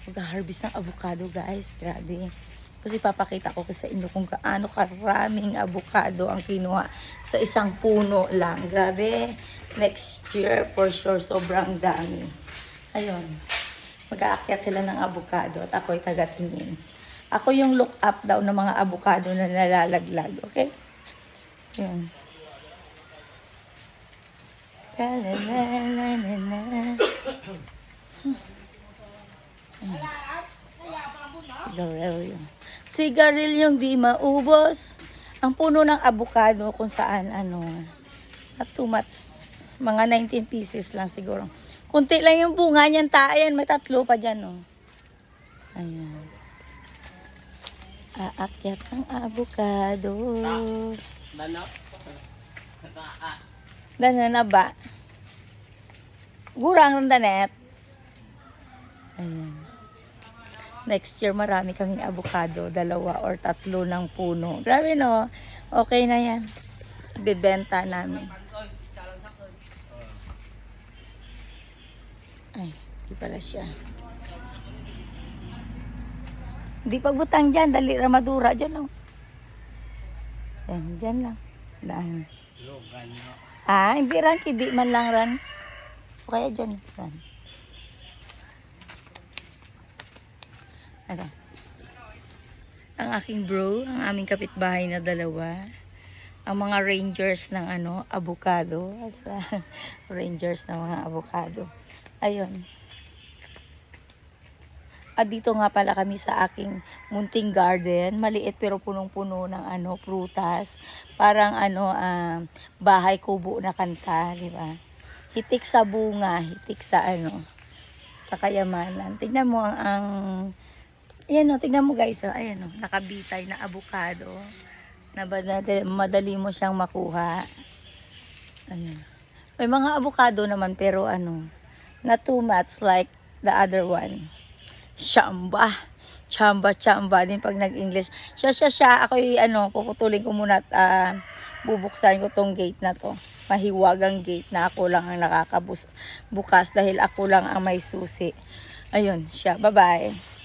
Mag-harvest ng avocado, guys. Grabe. Kasi papakita ko sa inyo kung gaano karaming avocado ang kinuha sa isang puno lang. Grabe. Next year, for sure, sobrang dami. Ayun. Mag-aakyat sila ng avocado at ako'y tagatingin. Ako yung look up daw ng mga avocado na nalalaglag. Okay? Yun. Sigarilyo. Sigarilyong di maubos. Ang puno ng avocado kung saan not too much. Mga 19 pieces lang siguro. Kunti lang yung bunga niyan, tayan. May 3 pa dyan, oh. Ayan. Aakyat ang avocado. Dana na ba? Gurang ng danet. Ayan. Next year, marami kaming avocado. 2 or 3 ng puno. Grabe, no? Okay na yan. Bibenta namin. Ay, di pala siya. Di pagbutang dyan. Dali ramadura dyan, no? Yan, dyan lang. Daan. Hindi ran. Kidi man lang ran. O kaya dyan. Ran. Ano? Ang aking bro, ang aming kapitbahay na 2, ang mga rangers ng avocado, rangers ng mga avocado. Ayun. At dito nga pala kami sa aking munting garden, maliit pero punong-puno ng prutas, parang bahay kubo na kanta, di ba? Hitik sa bunga, hitik sa sa kayamanan. Tingnan mo ayan o, tignan mo guys, ayan o, nakabitay na avocado. Na madali mo siyang makuha. Ayan. May mga avocado naman pero not too much like the other one. Chamba din pag nag-English. Siya. Ako'y puputulin ko muna at bubuksan ko tong gate na to. Mahiwagang gate na ako lang ang bukas dahil ako lang ang may susi. Ayun, siya. Bye-bye.